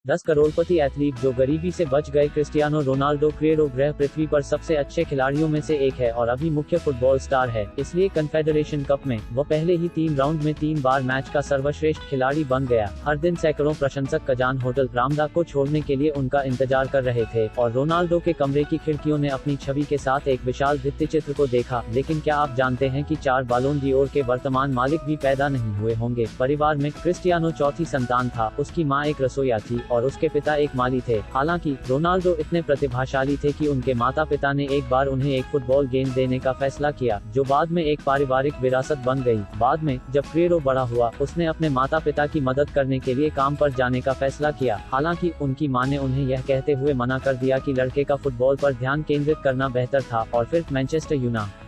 10 करोड़पति athlete जो गरीबी से बच गए क्रिस्टियानो रोनाल्डो क्रेरो ग्रह पृथ्वी पर सबसे अच्छे खिलाड़ियों में से एक है और अभी मुख्य फुटबॉल स्टार है, इसलिए कन्फेडरेशन कप में वो पहले ही 3 राउंड में 3 बार मैच का सर्वश्रेष्ठ खिलाड़ी बन गया। हर दिन सैकड़ों प्रशंसक कजान होटल रामदा को छोड़ने के लिए उनका इंतजार कर रहे थे और रोनाल्डो के कमरे की खिड़कियों ने अपनी छवि के साथ एक विशाल भित्तिचित्र को देखा। लेकिन क्या आप जानते हैं कि 4 बालोन डी'ओर के वर्तमान मालिक भी पैदा नहीं हुए होंगे। परिवार में क्रिस्टियानो चौथी संतान था, उसकी माँ एक रसोइया थी और उसके पिता एक माली थे। हालांकि रोनाल्डो इतने प्रतिभाशाली थे कि उनके माता पिता ने एक बार उन्हें एक फुटबॉल गेंद देने का फैसला किया, जो बाद में एक पारिवारिक विरासत बन गई। बाद में जब क्रेरो बड़ा हुआ, उसने अपने माता पिता की मदद करने के लिए काम पर जाने का फैसला किया। हालांकि उनकी मां ने उन्हें यह कहते हुए मना कर दिया कि लड़के का फुटबॉल पर ध्यान केंद्रित करना बेहतर था और फिर मैनचेस्टर यूनाइटेड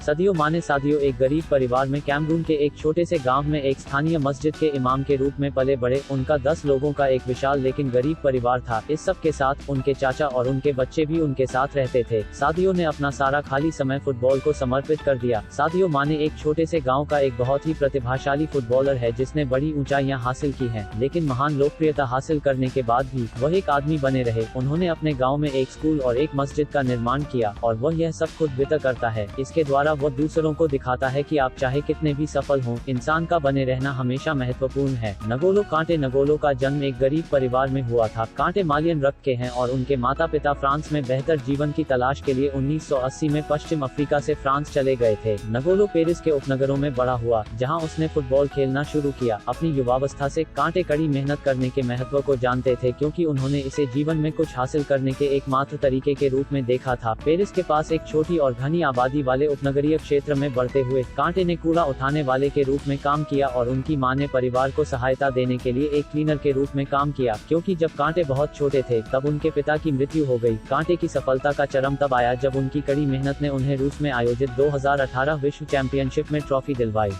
सदियों माने सादियों एक गरीब परिवार में कैमरून के एक छोटे से गांव में एक स्थानीय मस्जिद के इमाम के रूप में पले बड़े। उनका 10 लोगों का एक विशाल लेकिन गरीब परिवार था। इस सब के साथ उनके चाचा और उनके बच्चे भी उनके साथ रहते थे। सादियों ने अपना सारा खाली समय फुटबॉल को समर्पित कर दिया। सादियों माने एक छोटे से गाँव का एक बहुत ही प्रतिभाशाली फुटबॉलर है जिसने बड़ी ऊंचाइयां हासिल की हैं, लेकिन महान लोकप्रियता हासिल करने के बाद भी वह एक आदमी बने रहे। उन्होंने अपने गाँव में एक स्कूल और एक मस्जिद का निर्माण किया और वह यह सब खुद वित्त करता है। इसके द्वारा वो दूसरों को दिखाता है कि आप चाहे कितने भी सफल हों, इंसान का बने रहना हमेशा महत्वपूर्ण है। नगोलो कांटे नगोलो का जन्म एक गरीब परिवार में हुआ था। कांटे मालियन रक्त के हैं और उनके माता पिता फ्रांस में बेहतर जीवन की तलाश के लिए 1980 में पश्चिम अफ्रीका से फ्रांस चले गए थे। नगोलो पेरिस के उपनगरों में बड़ा हुआ, जहां उसने फुटबॉल खेलना शुरू किया। अपनी युवावस्था से कांटे कड़ी मेहनत करने के महत्व को जानते थे, क्योंकि उन्होंने इसे जीवन में कुछ हासिल करने के एकमात्र तरीके के रूप में देखा था। पेरिस के पास एक छोटी और घनी आबादी वाले उपनगरीय क्षेत्र में बढ़ते हुए कांटे ने कूड़ा उठाने वाले के रूप में काम किया और उनकी मां ने परिवार को सहायता देने के लिए एक क्लीनर के रूप में काम किया, क्योंकि जब कांटे बहुत छोटे थे तब उनके पिता की मृत्यु हो गई। कांटे की सफलता का चरम तब आया जब उनकी कड़ी मेहनत ने उन्हें रूस में आयोजित 2018 विश्व चैंपियनशिप में ट्रॉफी दिलवाई।